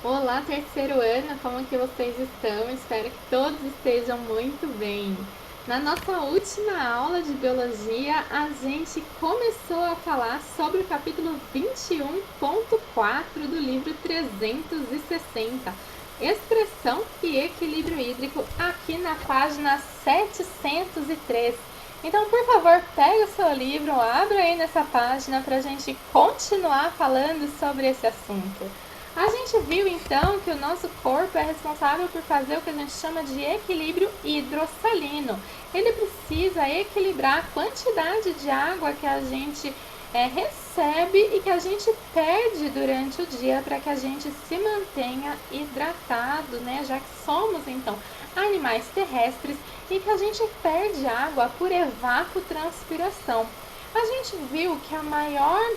Olá, terceiro ano, como que vocês estão? Espero que todos estejam muito bem. Na nossa última aula de biologia, a gente começou a falar sobre o capítulo 21.4 do livro 360, Expressão e Equilíbrio Hídrico, aqui na página 703. Então, por favor, pega o seu livro, abra aí nessa página para a gente continuar falando sobre esse assunto. A gente viu então que o nosso corpo é responsável por fazer o que a gente chama de equilíbrio hidrossalino. Ele precisa equilibrar a quantidade de água que a gente recebe e que a gente perde durante o dia para que a gente se mantenha hidratado, né? Já que somos então animais terrestres e que a gente perde água por evapotranspiração. A gente viu que a maior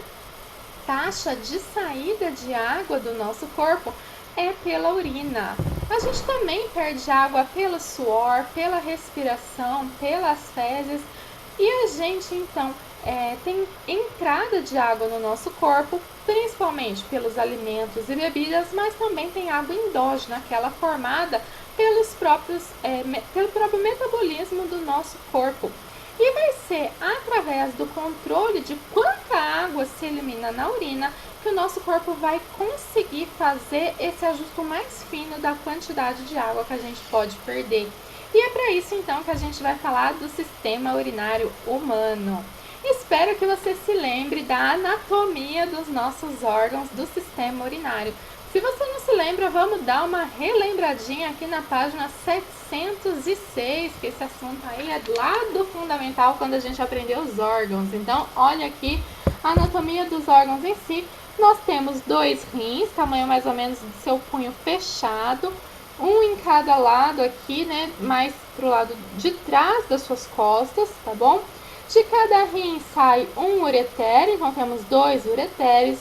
taxa de saída de água do nosso corpo é pela urina. A gente também perde água pelo suor, pela respiração, pelas fezes e a gente então tem entrada de água no nosso corpo, principalmente pelos alimentos e bebidas, mas também tem água endógena, aquela formada pelo próprio metabolismo do nosso corpo. E vai ser através do controle de quanta água se elimina na urina que o nosso corpo vai conseguir fazer esse ajuste mais fino da quantidade de água que a gente pode perder. E é para isso então que a gente vai falar do sistema urinário humano. Espero que você se lembre da anatomia dos nossos órgãos do sistema urinário. Se você não se lembra, vamos dar uma relembradinha aqui na página 706, que esse assunto aí é lá do fundamental, quando a gente aprendeu os órgãos. Então, olha aqui a anatomia dos órgãos em si. Nós temos 2 rins, tamanho mais ou menos do seu punho fechado, um em cada lado aqui, né, mais pro lado de trás das suas costas, tá bom? De cada rim sai um ureter, então temos 2 ureteres.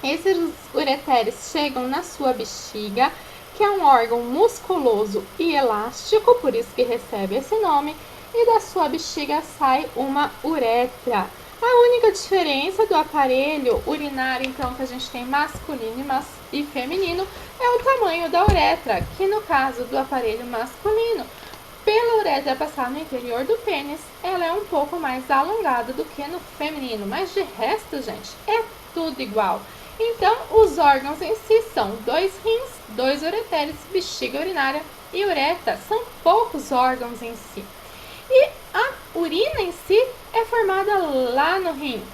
Esses ureteres chegam na sua bexiga, que é um órgão musculoso e elástico, por isso que recebe esse nome, e da sua bexiga sai uma uretra. A única diferença do aparelho urinário, então, que a gente tem masculino e feminino, é o tamanho da uretra, que no caso do aparelho masculino, pela uretra passar no interior do pênis, ela é um pouco mais alongada do que no feminino, mas de resto, gente, é tudo igual. Então, os órgãos em si são 2 rins, 2 ureteres, bexiga urinária e uretra. São poucos órgãos em si. E a urina em si é formada lá no rim.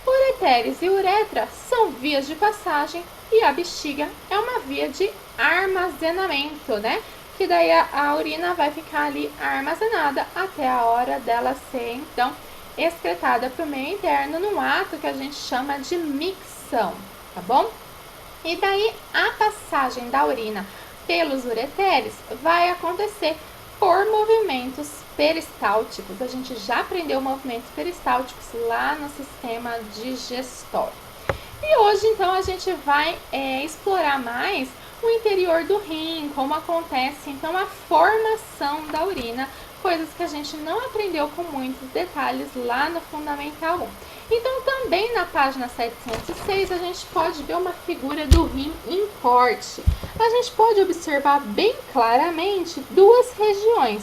Ureteres e uretra são vias de passagem e a bexiga é uma via de armazenamento, né? Que daí a urina vai ficar ali armazenada até a hora dela ser, então, excretada para o meio interno num ato que a gente chama de micção. Tá bom? E daí a passagem da urina pelos ureteres vai acontecer por movimentos peristálticos. A gente já aprendeu movimentos peristálticos lá no sistema digestório. E hoje, então, a gente vai explorar mais o interior do rim, como acontece, então, a formação da urina, coisas que a gente não aprendeu com muitos detalhes lá no Fundamental 1. Então, também na página 706, a gente pode ver uma figura do rim em corte. A gente pode observar bem claramente 2 regiões.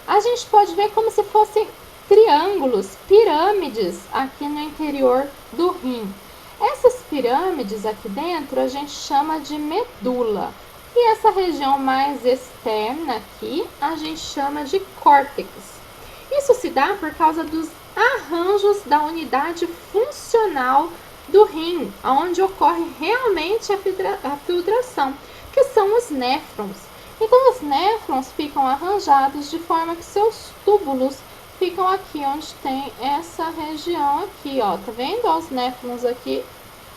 A gente pode ver como se fossem triângulos, pirâmides aqui no interior do rim. Essas pirâmides aqui dentro a gente chama de medula. E essa região mais externa aqui a gente chama de córtex. Isso se dá por causa dos arranjos da unidade funcional do rim, onde ocorre realmente a filtração, que são os néfrons. Então, os néfrons ficam arranjados de forma que seus túbulos ficam aqui, onde tem essa região aqui, ó, tá vendo? Ó, os néfrons aqui,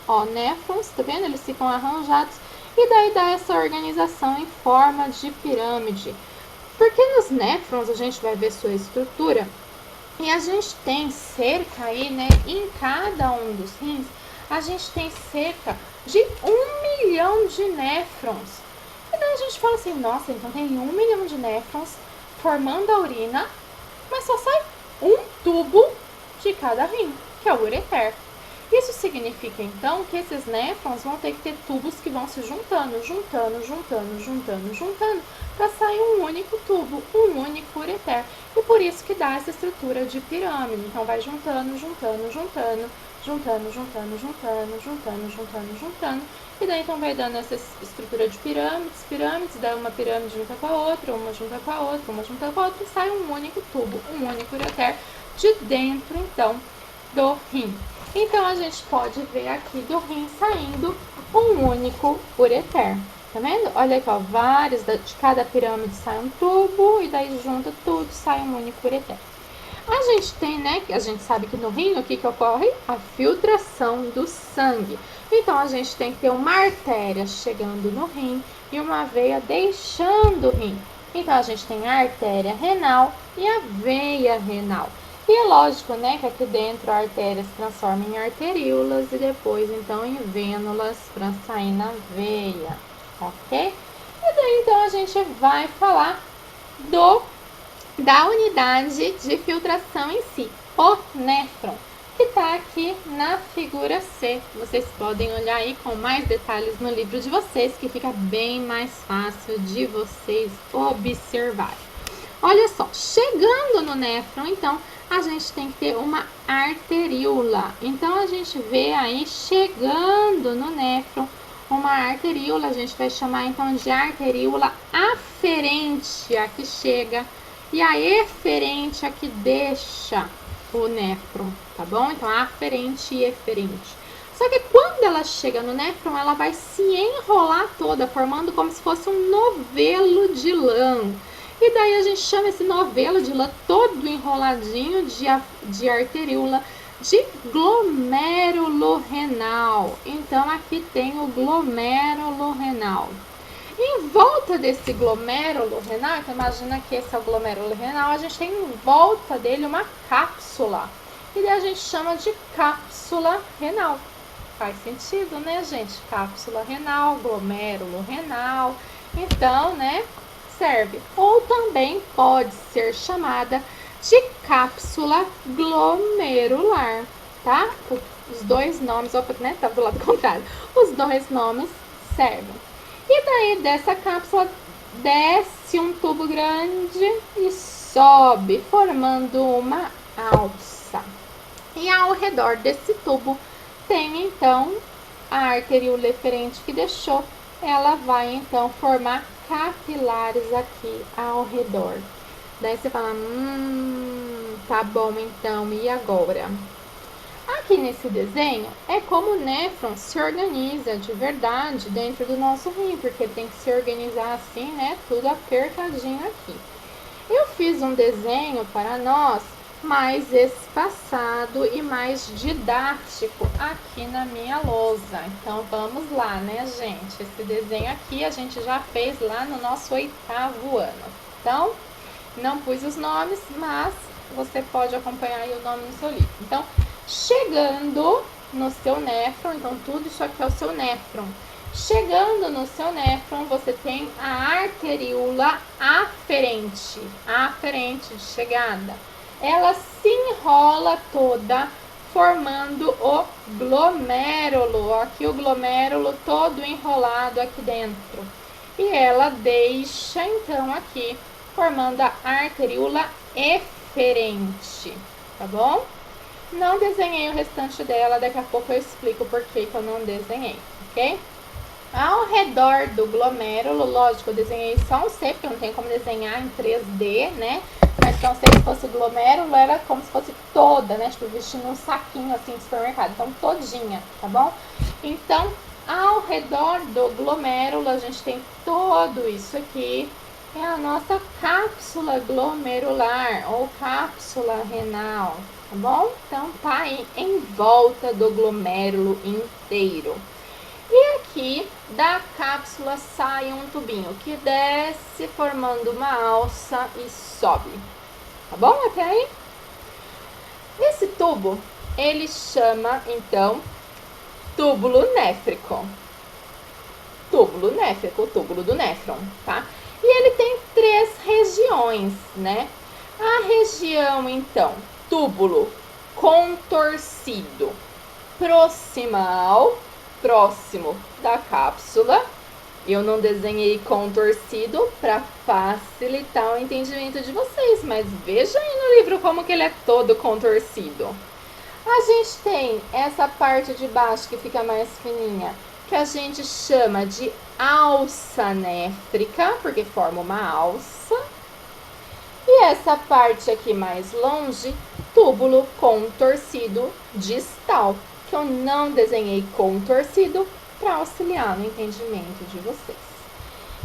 ó, néfrons, tá vendo? Eles ficam arranjados e daí dá essa organização em forma de pirâmide. Porque nos néfrons a gente vai ver sua estrutura e a gente tem cerca aí, né, em cada um dos rins, a gente tem cerca de 1 milhão de néfrons. E daí a gente fala assim, nossa, então tem 1 milhão de néfrons formando a urina, mas só sai um tubo de cada rim, que é o ureter. Isso significa, então, que esses néfrons vão ter que ter tubos que vão se juntando, para sair um único tubo, um único ureter. E por isso que dá essa estrutura de pirâmide. Então, vai juntando. E daí, então, vai dando essa estrutura de pirâmides, daí uma pirâmide junta com a outra, uma junta com a outra, e sai um único tubo, um único ureter de dentro, então, do rim. Então, a gente pode ver aqui do rim saindo um único ureter. Tá vendo? Olha aqui, ó, vários, de cada pirâmide sai um tubo, e daí junta tudo, sai um único ureter. A gente tem, né, que a gente sabe que no rim, o que ocorre? A filtração do sangue. Então, a gente tem que ter uma artéria chegando no rim e uma veia deixando o rim. Então, a gente tem a artéria renal e a veia renal. E é lógico, né, que aqui dentro a artéria se transforma em arteríolas e depois, então, em vênulas para sair na veia, ok? E daí, então, a gente vai falar da unidade de filtração em si, o néfron, que está aqui na figura C. Vocês podem olhar aí com mais detalhes no livro de vocês, que fica bem mais fácil de vocês observarem. Olha só, chegando no néfron, então, a gente tem que ter uma arteríola. Então, a gente vê aí, chegando no néfron, uma arteríola, a gente vai chamar, então, de arteríola aferente, a que chega, e a eferente, a que deixa o néfron, tá bom? Então, aferente e eferente. Só que quando ela chega no néfron, ela vai se enrolar toda, formando como se fosse um novelo de lã. E daí a gente chama esse novelo de lã todo enroladinho de arteríola de glomérulo renal. Então, aqui tem o glomérulo renal. Em volta desse glomérulo renal, então imagina que esse é o glomérulo renal, a gente tem em volta dele uma cápsula. E daí a gente chama de cápsula renal. Faz sentido, né, gente? Cápsula renal, glomérulo renal. Então, né, serve. Ou também pode ser chamada de cápsula glomerular, tá? Os dois nomes, opa, né, tá do lado contrário. Os dois nomes servem. E daí dessa cápsula desce um tubo grande e sobe, formando uma alça. E ao redor desse tubo tem então a arteríola eferente que deixou. Ela vai então formar capilares aqui ao redor. Daí você fala, tá bom então, e agora? Aqui nesse desenho é como o néfron se organiza de verdade dentro do nosso rim, porque tem que se organizar assim, né, tudo apertadinho aqui. Eu fiz um desenho para nós mais espaçado e mais didático aqui na minha lousa. Então, vamos lá, né, gente? Esse desenho aqui a gente já fez lá no nosso 8º ano. Então, não pus os nomes, mas você pode acompanhar aí o nome no seu livro. Então, chegando no seu néfron, então tudo isso aqui é o seu néfron. Chegando no seu néfron, você tem a arteríola aferente, de chegada. Ela se enrola toda, formando o glomérulo. Aqui o glomérulo todo enrolado aqui dentro. E ela deixa, então, aqui, formando a arteríola eferente, tá bom? Não desenhei o restante dela, daqui a pouco eu explico por que eu não desenhei, ok? Ao redor do glomérulo, lógico, eu desenhei só um C, porque eu não tenho como desenhar em 3D, né? Mas então, se fosse o glomérulo, era como se fosse toda, né? Tipo, vestindo um saquinho assim de supermercado, então todinha, tá bom? Então, ao redor do glomérulo, a gente tem todo isso aqui. É a nossa cápsula glomerular ou cápsula renal, tá bom? Então, tá aí em volta do glomérulo inteiro. E aqui da cápsula sai um tubinho que desce formando uma alça e sobe, tá bom até aí? Esse tubo, ele chama, então, túbulo néfrico. Túbulo néfrico, o túbulo do néfron, tá? E ele tem 3 regiões, né? A região, então, túbulo contorcido. proximal, próximo da cápsula. Eu não desenhei contorcido para facilitar o entendimento de vocês, mas veja aí no livro como que ele é todo contorcido. A gente tem essa parte de baixo que fica mais fininha, que a gente chama de alça néfrica, porque forma uma alça. E essa parte aqui mais longe, túbulo contorcido distal, que eu não desenhei contorcido para auxiliar no entendimento de vocês.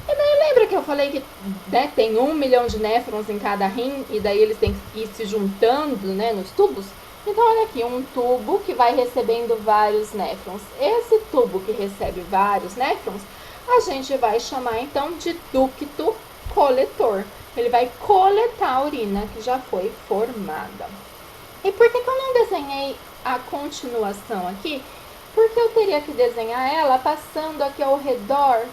E daí lembra que eu falei que, né, tem 1 milhão de néfrons em cada rim e daí eles têm que ir se juntando, né, nos tubos? Então olha aqui, um tubo que vai recebendo vários néfrons. Esse tubo que recebe vários néfrons, a gente vai chamar então de ducto coletor. Ele vai coletar a urina que já foi formada. E por que eu não desenhei a continuação aqui? Porque eu teria que desenhar ela passando aqui ao redor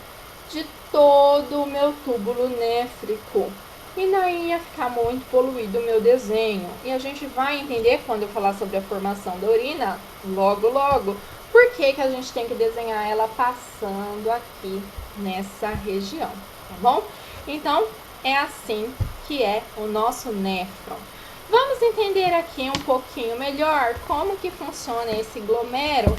de todo o meu túbulo néfrico. E daí ia ficar muito poluído o meu desenho. E a gente vai entender quando eu falar sobre a formação da urina, logo, por que a gente tem que desenhar ela passando aqui nessa região, tá bom? Então, é assim que é o nosso néfron. Vamos entender aqui um pouquinho melhor como que funciona esse glomérulo,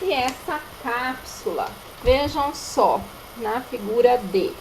e essa cápsula. Vejam só, na figura D.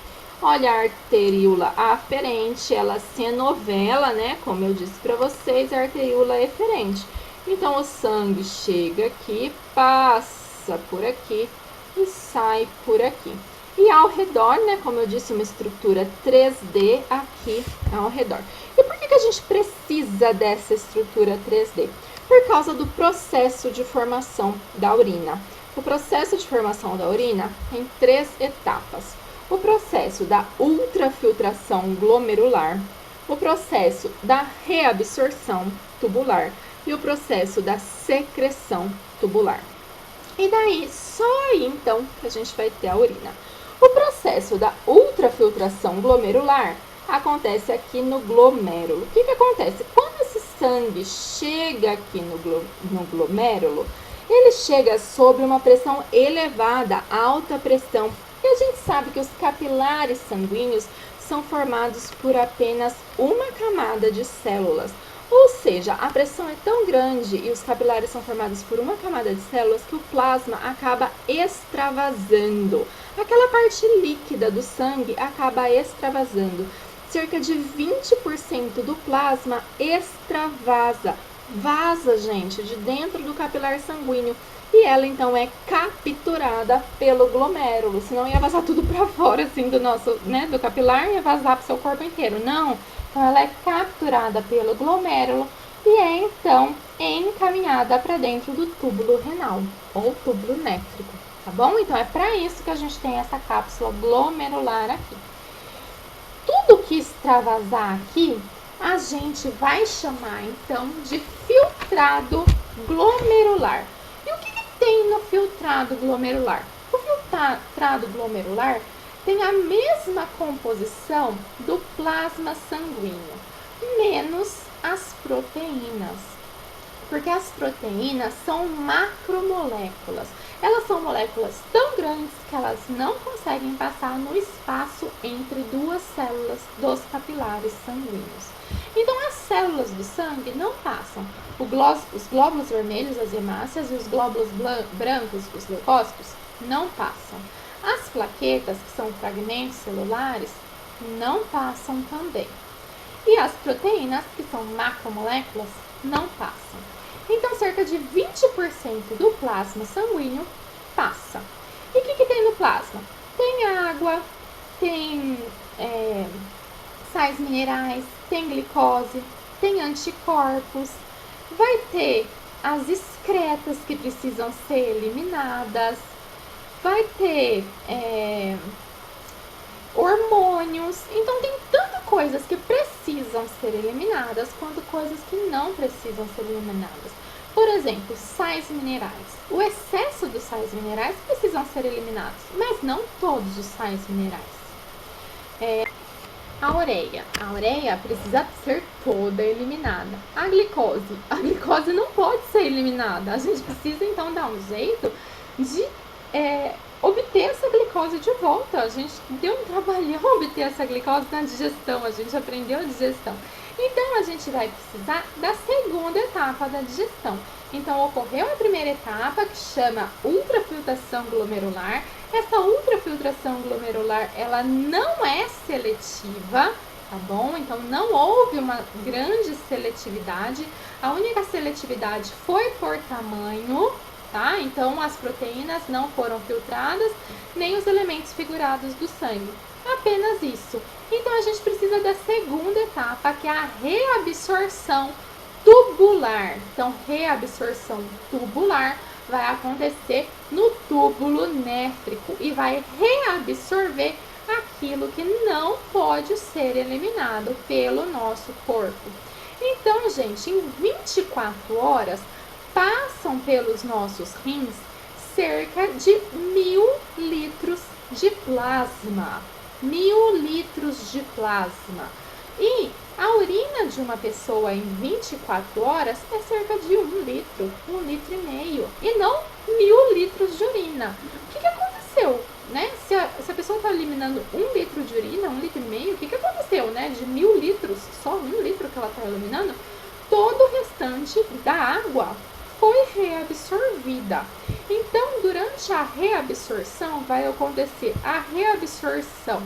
Olha a arteríola aferente, ela se enovela, né? Como eu disse para vocês, a arteríola eferente. Então, o sangue chega aqui, passa por aqui e sai por aqui. E ao redor, né, como eu disse, uma estrutura 3D aqui ao redor. E por que a gente precisa dessa estrutura 3D? Por causa do processo de formação da urina. O processo de formação da urina tem 3 etapas. O processo da ultrafiltração glomerular, o processo da reabsorção tubular e o processo da secreção tubular. E daí, só aí então que a gente vai ter a urina. O processo da ultrafiltração glomerular acontece aqui no glomérulo. O que acontece? Quando esse sangue chega aqui no glomérulo, ele chega sob uma pressão elevada, alta pressão. E a gente sabe que os capilares sanguíneos são formados por apenas uma camada de células. Ou seja, a pressão é tão grande e os capilares são formados por uma camada de células que o plasma acaba extravasando. Aquela parte líquida do sangue acaba extravasando. Cerca de 20% do plasma extravasa. Vaza, gente, de dentro do capilar sanguíneo. E ela, então, é capturada pelo glomérulo. Senão ia vazar tudo para fora, assim, do nosso, né, do capilar, ia vazar para o seu corpo inteiro. Não. Então, ela é capturada pelo glomérulo e é, então, encaminhada para dentro do túbulo renal, ou túbulo néfrico, tá bom? Então, é para isso que a gente tem essa cápsula glomerular aqui. Tudo que extravasar aqui, a gente vai chamar, então, de filtrado glomerular. E o que tem no filtrado glomerular? O filtrado glomerular tem a mesma composição do plasma sanguíneo, menos as proteínas. Porque as proteínas são macromoléculas. Elas são moléculas tão grandes que elas não conseguem passar no espaço entre duas células dos capilares sanguíneos. Então, as células do sangue não passam. Os glóbulos vermelhos, as hemácias, e os glóbulos brancos, os leucócitos, não passam. As plaquetas, que são fragmentos celulares, não passam também. E as proteínas, que são macromoléculas, não passam. Então, cerca de 20% do plasma sanguíneo passa. E o que tem no plasma? Tem água, tem sais minerais, tem glicose, tem anticorpos, vai ter as excretas que precisam ser eliminadas, vai ter hormônios. Então, tem tanto coisas que precisam ser eliminadas quanto coisas que não precisam ser eliminadas. Por exemplo, sais minerais. O excesso dos sais minerais precisam ser eliminados, mas não todos os sais minerais. A ureia precisa ser toda eliminada. A glicose não pode ser eliminada. A gente precisa então dar um jeito de obter essa glicose de volta. A gente deu um trabalhão obter essa glicose na digestão, a gente aprendeu a digestão. Então a gente vai precisar da segunda etapa da digestão. Então ocorreu a primeira etapa, que chama ultrafiltração glomerular. Essa ultrafiltração glomerular, ela não é seletiva, tá bom? Então não houve uma grande seletividade. A única seletividade foi por tamanho, tá? Então as proteínas não foram filtradas, nem os elementos figurados do sangue. Apenas isso. Então a gente precisa da segunda etapa, que é a reabsorção tubular. Então, reabsorção tubular vai acontecer no túbulo néfrico e vai reabsorver aquilo que não pode ser eliminado pelo nosso corpo. Então, gente, em 24 horas passam pelos nossos rins cerca de 1.000 litros de plasma. 1.000 litros de plasma. E a urina de uma pessoa em 24 horas é cerca de 1 litro, 1,5 litros. E não 1.000 litros de urina. O que aconteceu? Né? Se a pessoa está eliminando 1 litro de urina, 1,5 litros, o que aconteceu? Né? De 1.000 litros, só 1 litro que ela está eliminando, todo o restante da água foi reabsorvida. Então, durante a reabsorção, vai acontecer a reabsorção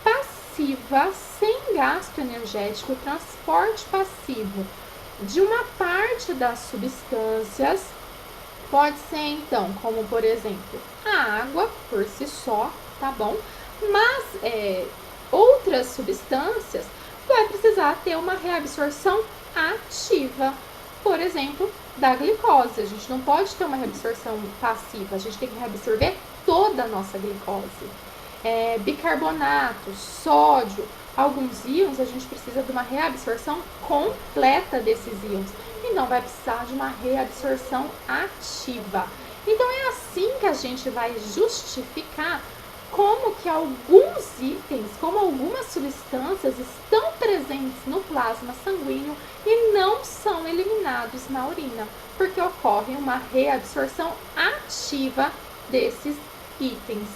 passiva, sem gasto energético, transporte passivo de uma parte das substâncias. Pode ser, então, como por exemplo, a água por si só, tá bom? Mas outras substâncias vai precisar ter uma reabsorção ativa. Por exemplo, da glicose. A gente não pode ter uma reabsorção passiva, a gente tem que reabsorver toda a nossa glicose. Bicarbonato, sódio, alguns íons, a gente precisa de uma reabsorção completa desses íons. Então, vai precisar de uma reabsorção ativa. Então, é assim que a gente vai justificar como que alguns itens, como algumas substâncias estão presentes no plasma sanguíneo e não são eliminados na urina, porque ocorre uma reabsorção ativa desses itens,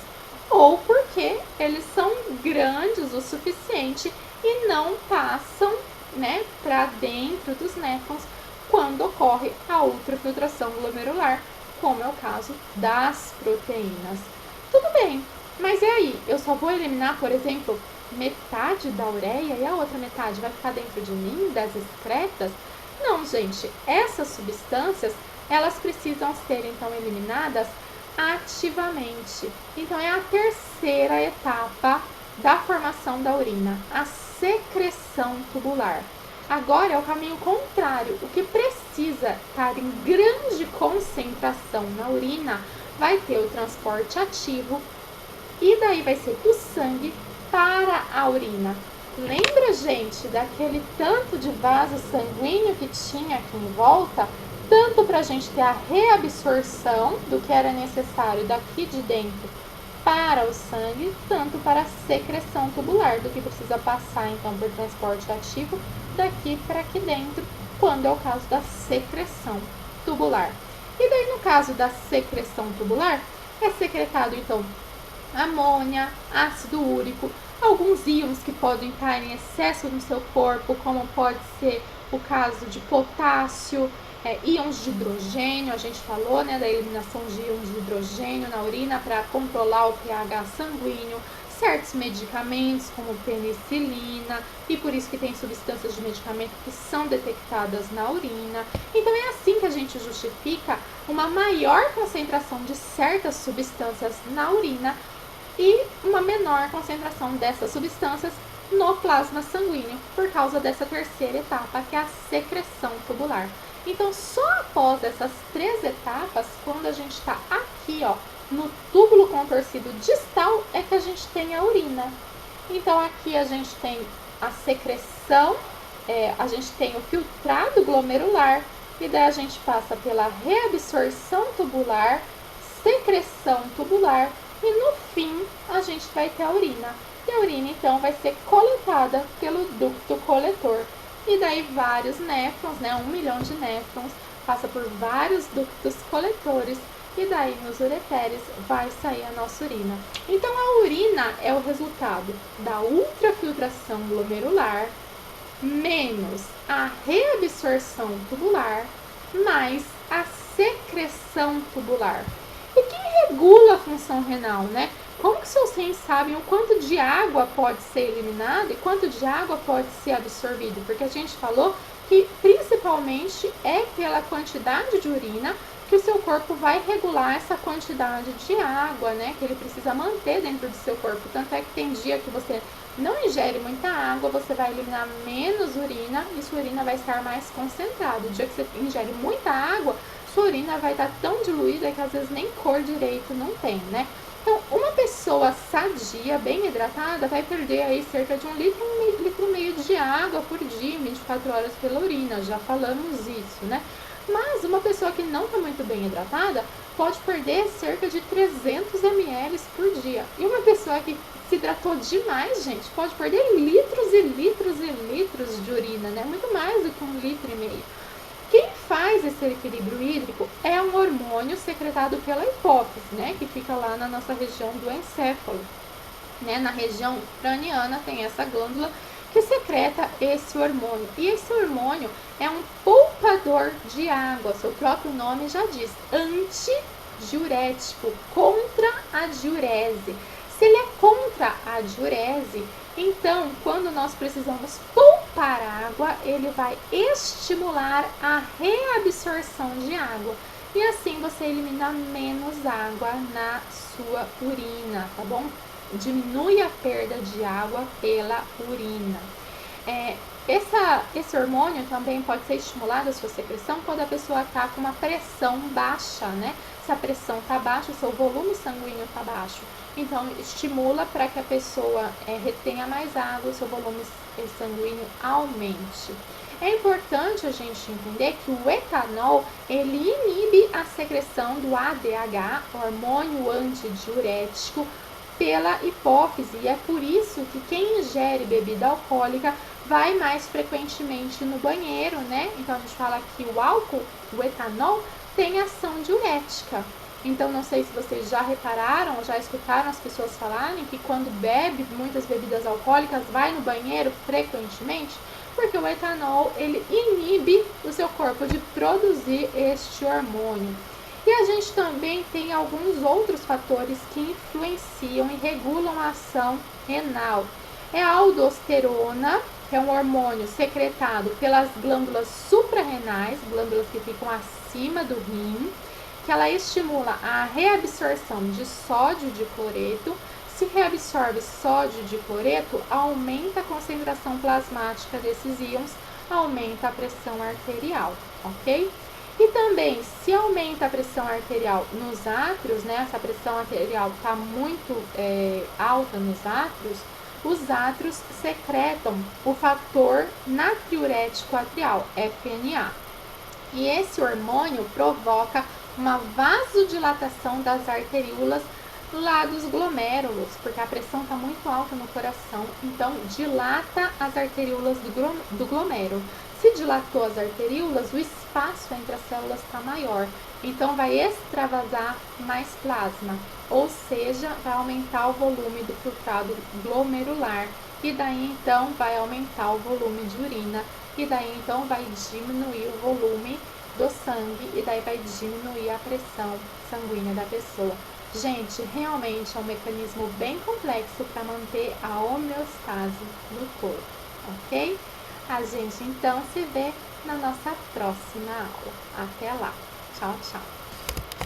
ou porque eles são grandes o suficiente e não passam, né, para dentro dos néfrons quando ocorre a ultrafiltração glomerular, como é o caso das proteínas. Tudo bem, mas e aí? Eu só vou eliminar, por exemplo, metade da ureia e a outra metade vai ficar dentro de mim, das excretas? Não, gente, essas substâncias, elas precisam ser, então, eliminadas ativamente. Então, é a terceira etapa da formação da urina, a secreção tubular. Agora é o caminho contrário. O que precisa estar em grande concentração na urina vai ter o transporte ativo e daí vai ser do sangue para a urina. Lembra, gente, daquele tanto de vaso sanguíneo que tinha aqui em volta? Tanto para a gente ter a reabsorção do que era necessário daqui de dentro para o sangue, tanto para a secreção tubular, do que precisa passar então por transporte ativo daqui para aqui dentro, quando é o caso da secreção tubular. E daí no caso da secreção tubular, é secretado então amônia, ácido úrico, alguns íons que podem estar em excesso no seu corpo, como pode ser o caso de potássio, íons de hidrogênio, a gente falou, né, da eliminação de íons de hidrogênio na urina para controlar o pH sanguíneo, certos medicamentos como penicilina, e por isso que tem substâncias de medicamento que são detectadas na urina. Então é assim que a gente justifica uma maior concentração de certas substâncias na urina e uma menor concentração dessas substâncias no plasma sanguíneo, por causa dessa terceira etapa, que é a secreção tubular. Então, só após essas 3 etapas, quando a gente está aqui, ó, no túbulo contorcido distal, é que a gente tem a urina. Então, aqui a gente tem a secreção, a gente tem o filtrado glomerular, e daí a gente passa pela reabsorção tubular, secreção tubular, e no fim a gente vai ter a urina. e a urina então vai ser coletada pelo ducto coletor. E daí vários néfrons, né, 1 milhão de néfrons, passa por vários ductos coletores e daí nos ureteres vai sair a nossa urina. Então a urina é o resultado da ultrafiltração glomerular menos a reabsorção tubular mais a secreção tubular. E quem regula a função renal, né? Como que seus rins sabem o quanto de água pode ser eliminado e quanto de água pode ser absorvido? Porque a gente falou que principalmente é pela quantidade de urina que o seu corpo vai regular essa quantidade de água, né? Que ele precisa manter dentro do seu corpo. Tanto é que tem dia que você não ingere muita água, você vai eliminar menos urina e sua urina vai estar mais concentrada. O dia que você ingere muita água, sua urina vai estar tão diluída que às vezes nem cor direito não tem, né? Então, uma pessoa sadia, bem hidratada, vai perder aí cerca de 1 litro, 1,5 litro de água por dia em 24 horas pela urina, já falamos isso, né? Mas uma pessoa que não está muito bem hidratada pode perder cerca de 300 ml por dia. E uma pessoa que se hidratou demais, gente, pode perder litros e litros e litros de urina, né? Muito mais do que 1,5 litro. Quem faz esse equilíbrio hídrico é um hormônio secretado pela hipófise, né? Que fica lá na nossa região do encéfalo, né? Na região craniana tem essa glândula que secreta esse hormônio. E esse hormônio é um poupador de água, seu próprio nome já diz, antidiurético, contra a diurese. Se ele é contra a diurese, então, quando nós precisamos poupar água, ele vai estimular a reabsorção de água. E assim você elimina menos água na sua urina, tá bom? Diminui a perda de água pela urina. Esse hormônio também pode ser estimulado, a sua secreção, quando a pessoa está com uma pressão baixa, né? Se a pressão está baixa, o seu volume sanguíneo está baixo. Então, estimula para que a pessoa retenha mais água, o seu volume sanguíneo aumente. É importante a gente entender que o etanol, ele inibe a secreção do ADH, hormônio antidiurético, pela hipófise. E é por isso que quem ingere bebida alcoólica vai mais frequentemente no banheiro, né? Então, a gente fala que o álcool, o etanol, tem ação diurética. Então, não sei se vocês já repararam, já escutaram as pessoas falarem que quando bebe muitas bebidas alcoólicas, vai no banheiro frequentemente, porque o etanol, ele inibe o seu corpo de produzir este hormônio. E a gente também tem alguns outros fatores que influenciam e regulam a ação renal. É a aldosterona, que é um hormônio secretado pelas glândulas suprarrenais, glândulas que ficam acima do rim, que ela estimula a reabsorção de sódio de cloreto. Se reabsorve sódio de cloreto, aumenta a concentração plasmática desses íons, aumenta a pressão arterial, ok? E também, se aumenta a pressão arterial nos átrios, né, essa pressão arterial está muito alta nos átrios, os átrios secretam o fator natriurético atrial, FNA. E esse hormônio provoca uma vasodilatação das arteríolas lá dos glomérulos, porque a pressão está muito alta no coração, então dilata as arteríolas do glomérulo. Se dilatou as arteríolas, o espaço entre as células está maior, então vai extravasar mais plasma, ou seja, vai aumentar o volume do filtrado glomerular, e daí então vai aumentar o volume de urina, e daí então vai diminuir o volume do sangue, e daí vai diminuir a pressão sanguínea da pessoa. Gente, realmente é um mecanismo bem complexo para manter a homeostase no corpo, ok? A gente então se vê na nossa próxima aula. Até lá. Tchau, tchau.